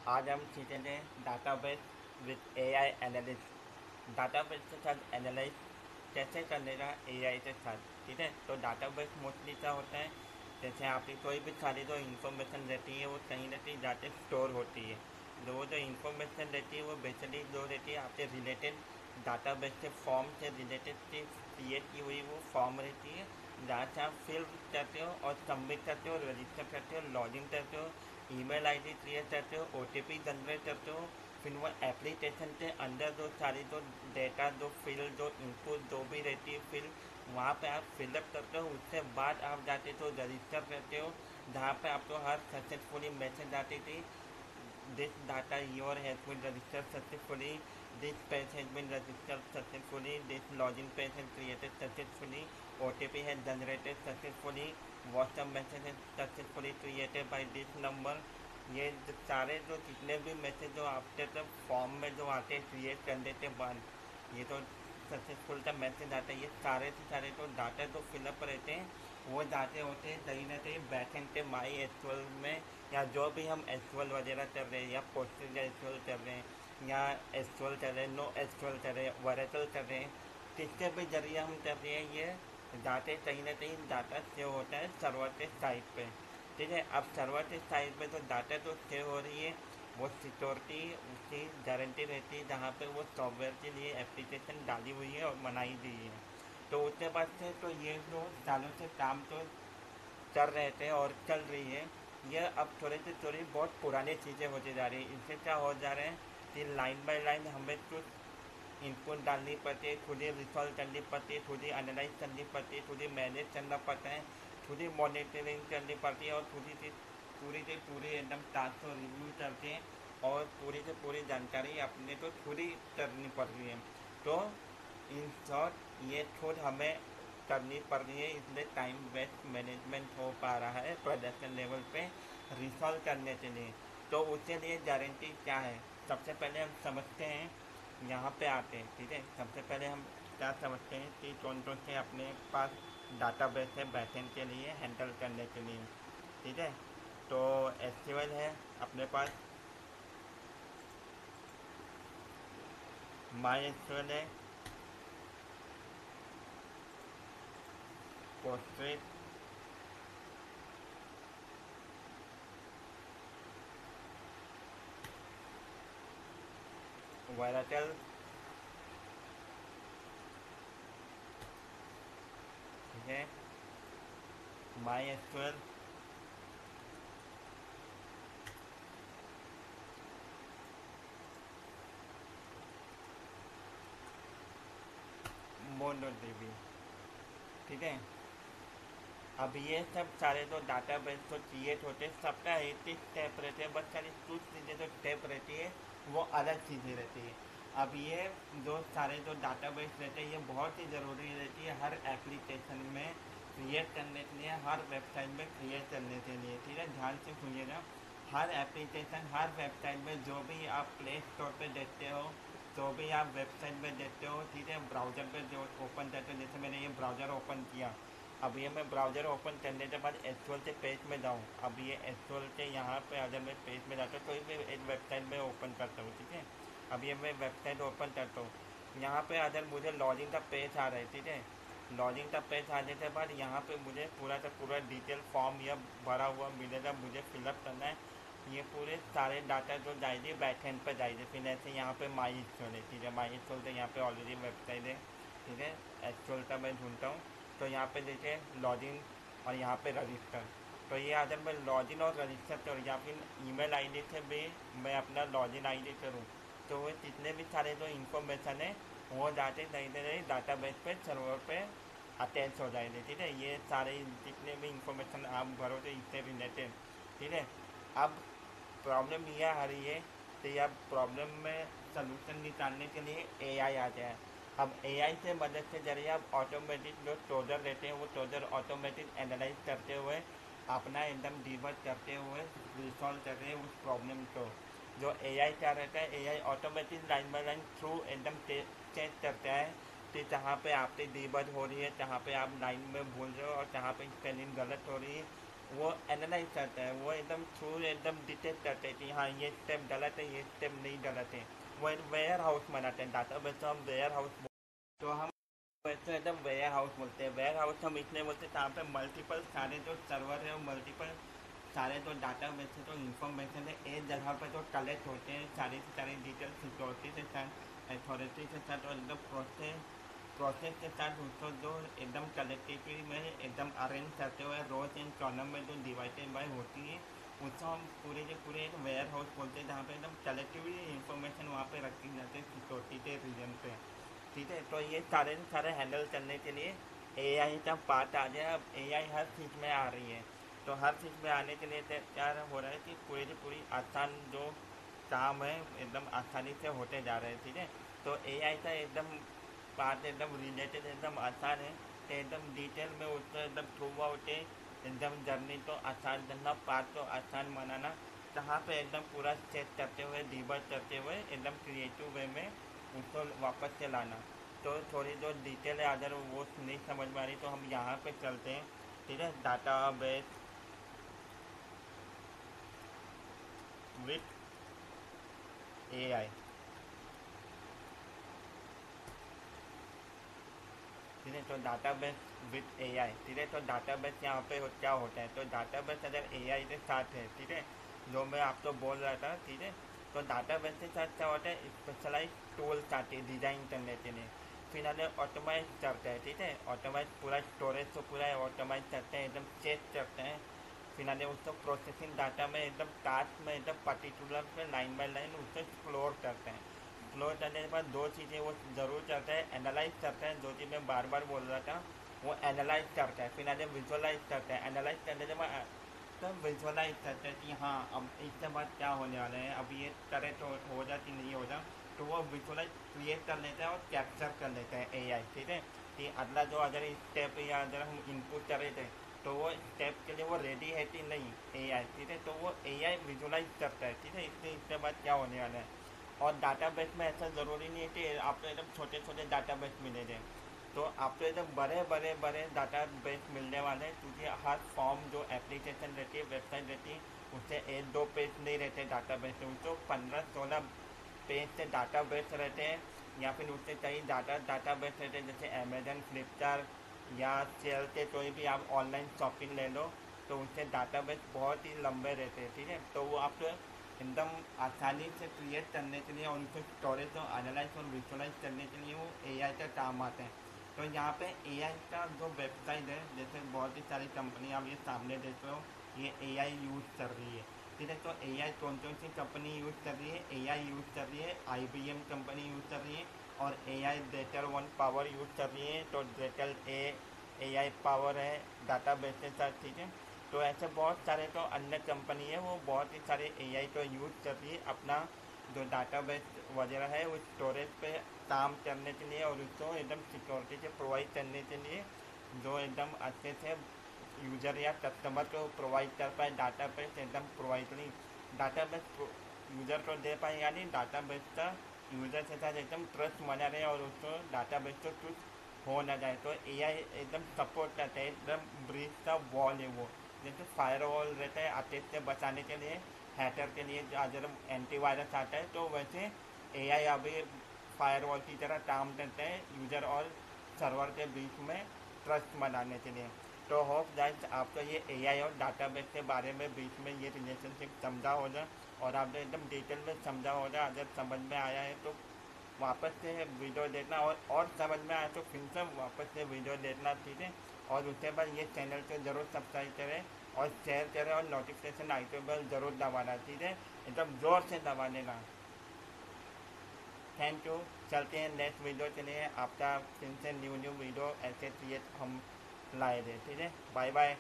आज हम सीखेंगे database with AI analyst. Database के साथ एनालाइज कैसे करने का एआई के साथ। ठीक है, तो डाटाबेस मोस्टली क्या होता है, जैसे आपकी कोई भी सारी जो इन्फॉर्मेशन रहती है वो कहीं ना कहीं जाके स्टोर होती है। तो वो जो इन्फॉर्मेशन रहती है वो बेसिकली जो रहती है आपके रिलेटेड डाटाबेस के फॉर्म से रिलेटेड क्रिएट की हुई वो फॉर्म रहती है, जहाँ से आप फिल करते हो और सबमिट करते हो, रजिस्टर करते हो, लॉगिन करते हो, ईमेल आईडी क्रिएट करते हो, ओटीपी जनरेट करते हो। फिर वो एप्लीकेशन के अंदर जो सारी जो डेटा जो फिल जो इनपुट जो भी रहती है फिल वहाँ पे आप फिलअप करते हो। उसके बाद आप जाते तो रजिस्टर करते हो, जहाँ पे आपको हर सक्सेसफुली मैसेज आती थी, this data your has been registered successfully, this page has been registered successfully, this login page has created successfully, OTP has generated successfully, WhatsApp message has successfully created by this number। ये सारे जो जितने भी message जो आपके तक form में जो आते हैं क्रिएट करने के बाद ये तो सक्सेसफुल का मैसेज आता है, ये सारे से सारे तो डाटा जो फिलअप रहते हैं वो जाते होते हैं कहीं ना कहीं बैकएंड के माई एसक्यूएल में, या जो भी हम एसक्यूएल वगैरह कर रहे हैं या पोस्टल एसक्यूएल कर रहे हैं या एसक्यूएल कर रहे हैं, नो एसक्यूएल कर रहे हैं, वरेकल कर रहे हैं, किसके भी जरिए हम कर रहे हैं, ये जाते कहीं ना कहीं डाटा सेव होता है सर्वर के साइट पे। ठीक है, अब सर्वर के साइट पे तो डाटा तो सेव हो रही है, वो सिक्योरिटी उसकी गारंटी रहती है जहाँ पे वो सॉफ्टवेयर के लिए एप्लीकेशन डाली हुई है और बनाई गई है। तो उसके बाद से तो ये जो सालों से काम तो कर रहे थे और चल रही है, ये अब थोड़ी से थोड़ी बहुत पुरानी चीज़ें होती जा रही है। इससे क्या हो जा रहे हैं कि लाइन बाय लाइन हमें कुछ इनपुट डालनी पड़ती है, खुद ही रिसॉल्व करनी पड़ती है, खुद ही एनालाइज करनी पड़ती है, खुद ही मैनेज करना पड़ता है, खुद ही मॉनिटरिंग करनी पड़ती है और पूरी से पूरी एकदम टास्क को रिव्यू करके और पूरी से पूरी जानकारी अपने को खुद ही करनी पड़ रही है। तो इन शॉर्ट ये खुद हमें करनी पड़ रही है, इसलिए टाइम वेस्ट मैनेजमेंट हो पा रहा है प्रोडक्शन लेवल पे रिसॉल्व करने के लिए। तो उसके लिए गारंटी क्या है, सबसे पहले हम समझते हैं, यहाँ पे आते हैं। ठीक है, सबसे पहले हम क्या समझते हैं कि कौन कौन से अपने पास डाटाबेस है बैकएंड के लिए हैंडल करने के लिए। ठीक है, तो एसक्यूएल है अपने पास, माई एसक्यूएल है, पोस्टग्रेस, वेराकल, ठीक है, माई एसक्यूएल, मोंगोडीबी। ठीक है, अब ये सब सारे जो डाटाबेस जो क्रिएट होते हैं सबका एक ही स्टेप रहते हैं, बस सारी कुछ चीज़ें जो स्टेप रहती है वो अलग चीज़ें रहती है। अब ये जो सारे जो डाटाबेस रहते हैं ये बहुत ही ज़रूरी रहती है हर एप्लीकेशन में क्रिएट करने के लिए, हर वेबसाइट में क्रिएट करने के लिए। ठीक है, ध्यान से सुनिएगा, हर एप्लीकेशन हर वेबसाइट में जो भी आप प्ले स्टोर पर देखते हो, जो भी आप वेबसाइट में देखते हो, ठीक है, ब्राउज़र पर जो ओपन करते हो, जैसे मैंने ये ब्राउज़र ओपन किया, अब ये मैं ब्राउज़र ओपन करने के बाद एसक्यूएल के पेज में जाऊँ, अब ये एसक्यूएल के यहाँ पे अगर मैं पेज में जाता हूँ कोई भी एक वेबसाइट में ओपन करता हूँ। ठीक है, अब ये मैं वेबसाइट ओपन करता हूँ, यहाँ पे अगर मुझे लॉगिन का पेज आ रहा है, ठीक है, लॉगिन का पेज आने के बाद यहाँ पे मुझे पूरा का पूरा डिटेल फॉर्म यह भरा हुआ मिलेगा, मुझे फिलअप करना है। ये पूरे सारे डाटा जो जाएगी बैकएंड पर जाएगी, फिर ऐसे यहाँ पे माई एसक्यूएल है। ठीक है, माई एसक्यूएल तो यहाँ पे ऑलरेडी वेबसाइट है। ठीक है, एसक्यूएल का मैं ढूंढता हूँ, तो यहाँ पे देखिए लॉगिन और यहाँ पे रजिस्टर। तो ये अगर मैं लॉगिन और रजिस्टर करूँ या फिर ईमेल आईडी से भी मैं अपना लॉगिन आईडी करूँ, तो वो जितने भी सारे जो इन्फॉर्मेशन है वो जाते नहीं दे रही डाटाबेस पे सर्वर पे अटैच हो जाएंगे। ठीक है, ये सारे जितने भी इंफॉर्मेशन आप भरोगे इससे रिलेटेड। ठीक है, अब प्रॉब्लम ये आ रही है कि अब प्रॉब्लम में सलूशन निकालने के लिए एआई आ गया है। अब एआई से मदद के जरिए अब ऑटोमेटिक जो ट्रोजर रहते हैं वो ट्रोजर ऑटोमेटिक एनालाइज करते हुए अपना एकदम डिबग करते हुए रिसॉल्व कर रहे हैं उस प्रॉब्लम को। जो एआई क्या रहता है, AI automatic line by line through एकदम चेक करता है कि जहाँ पे आपकी डिबग हो रही है, जहाँ पे आप लाइन में भूल रहे हो और जहाँ पे स्पेलिंग गलत हो रही है, वो एनालाइज करता है, वो एकदम थ्रू एकदम डिटेक्ट करते हैं कि हाँ ये स्टेप गलत है, ये स्टेप नहीं गलत है। वो एक वेयर हाउस बनाते हैं, डाटा बेस तो हम वेयर हाउस, तो हम वैसे एकदम वेयर हाउस बोलते हैं। वेयर हाउस हम इसलिए बोलते हैं जहाँ पे मल्टीपल सारे जो सर्वर है, मल्टीपल सारे जो डाटा बेस है, जो इंफॉर्मेशन है, एक जगह पर जो कलेक्ट होते हैं सारी से सारी डिटेल सिक्योरिटी के साथ, अथॉरिटी के साथ और एकदम प्रोसेस के साथ उसको जो एकदम कलेक्टिविटी में एकदम अरेंज करते हुए रोज इन कॉलम में जो डिवाइडेड बाय होती है, उसको हम पूरे के पूरे एक वेयर हाउस बोलते हैं, जहाँ पे एकदम कलेक्टिवली इंफॉर्मेशन वहाँ पे रखी जाती है सिक्योरिटी के रीजन पे। ठीक है, तो ये सारे हैंडल करने के लिए एआई का पार्ट आ गया। अब एआई हर चीज़ में आ रही है, तो हर चीज़ में आने के लिए क्या हो रहा है कि पूरी की पूरी आसान जो काम है एकदम आसानी से होते जा रहे हैं। ठीक है, तो एआई का एकदम पार्ट एकदम रिलेटेड एकदम आसान है, तो एकदम डिटेल में उसको एकदम थ्रू आउट है, एकदम जर्नी तो आसान करना, पार्ट तो आसान बनाना, जहाँ पे एकदम पूरा चेक करते हुए डिबग करते हुए एकदम क्रिएटिव वे में उसको वापस से लाना। तो थोड़ी जो डिटेल है अगर वो नहीं समझ में आ रही तो हम यहाँ पे चलते हैं। ठीक है, डाटा बेस विथ एआई। ठीक है, तो डाटाबेस विथ एआई। ठीक है, तो डाटाबेस यहाँ पे क्या होता है, तो डाटाबेस अगर एआई के साथ है, ठीक है, जो मैं आपको बोल रहा था। ठीक है, तो डाटाबेस के साथ क्या होता है, स्पेशलाइज टूल्स आते हैं डिज़ाइन करने के लिए, फिर अगर ऑटोमाइज करते हैं। ठीक है, ऑटोमाइज पूरा स्टोरेज को पूरा ऑटोमाइज करते हैं, एकदम चेक करते हैं, फिर अगर उसको प्रोसेसिंग डाटा में एकदम टास्क में एकदम पर्टिकुलर पे लाइन बाय लाइन उसको एक्सप्लोर करते हैं। एक्सप्लोर करने के बाद दो चीज़ें वो ज़रूर करता है, एनालाइज करता है, जो चीज़ मैं बार बार बोल रहा था, वो एनालाइज करता है, फिर अगर विजुअलाइज करता है। एनालाइज करने के बाद तब विजुअलाइज करते हैं कि हाँ अब इसके बाद क्या होने वाला है, अब ये करे तो हो जा कि नहीं हो जा, तो वो विजुअलाइज क्रिएट कर लेता है और कैप्चर कर लेता है एआई। ठीक है, कि अगला जो अगर स्टेप या अगर हम इनपुट कर रहे थे तो वो स्टेप के लिए वो रेडी है कि नहीं एआई। ठीक है, तो वो एआई विजुअलाइज करता है। ठीक है, इसलिए इसके बाद क्या होने वाला है। और डाटाबेस में ऐसा ज़रूरी नहीं है कि आपको एकदम छोटे छोटे डाटाबेस मिलेंगे, तो आपको एकदम बड़े बड़े बड़े डाटाबेस मिलने वाले हैं, क्योंकि हर फॉर्म जो एप्लीकेशन रहती है, वेबसाइट रहती है, उससे एक दो पेज नहीं रहते डाटाबेस में, उसको 15-16 पेज से डाटाबेस रहते हैं, या फिर उससे कई डाटाबेस रहते हैं, जैसे अमेजन, फ्लिपकार्ट या सेल के कोई भी आप ऑनलाइन शॉपिंग ले लो, तो उससे डाटाबेस बहुत ही लंबे रहते हैं। ठीक है, तो वो आपको एकदम आसानी से क्रिएट करने के लिए और उनको स्टोरेज और एनालाइज और विजुअलाइज करने के लिए वो एआई का काम आते हैं। तो यहाँ पे एआई का जो वेबसाइट है, जैसे बहुत ही सारी कंपनी आप ये सामने देख रहे हो, ये एआई यूज़ कर रही है। ठीक है, तो एआई कौन कौन सी कंपनी यूज़ कर रही है, एआई यूज़ कर रही है, आईबीएम कंपनी यूज़ कर रही है, और AI Dettol one power use कर रही है, तो डेटल एआई पावर है डाटा बेस के साथ। ठीक है, तो ऐसे बहुत सारे तो अन्य कंपनी है, वो बहुत ही सारे एआई को यूज़ कर रही है अपना जो डाटाबेस वगैरह है उस स्टोरेज पे काम करने के लिए, और उसको एकदम सिक्योरिटी से प्रोवाइड करने के लिए, जो एकदम अच्छे से यूज़र या कस्टमर को प्रोवाइड कर पाए डाटाबेस, एकदम प्रोवाइड नहीं डाटाबेस यूज़र को दे पाए, यानी डाटाबेस का यूज़र के साथ एकदम ट्रस्ट बना रहे और उसको डाटाबेस को कुछ हो ना जाए। तो एआई एकदम सपोर्ट करता है, एकदम ब्रीच का वॉल है वो, जैसे फायर वॉल रहता है अटैक से बचाने के लिए, हैकर के लिए अगर एंटीवायरस आता है, तो वैसे एआई अभी फायर वॉल की तरह काम करते हैं यूज़र और सर्वर के बीच में ट्रस्ट बनाने के लिए। तो होप गाइस आपको ये एआई और डाटाबेस के बारे में बीच में ये रिलेशनशिप समझा होगा, और आपने एकदम डिटेल में समझा होगा। अगर समझ में आया है तो वापस से वीडियो देखना, और समझ में आया तो फिर से वापस से वीडियो देखना। ठीक है, और उसके बाद ये चैनल को ज़रूर सब्सक्राइब करें और शेयर करें, और नोटिफिकेशन आइकन बेल ज़रूर दबाना। ठीक है, एकदम ज़ोर से दबाने का। Thank you. चलते हैं नेक्स्ट वीडियो के लिए, आपका फिर से न्यू वीडियो ऐसे क्रिएट हम लाए थे। ठीक है, बाय बाय।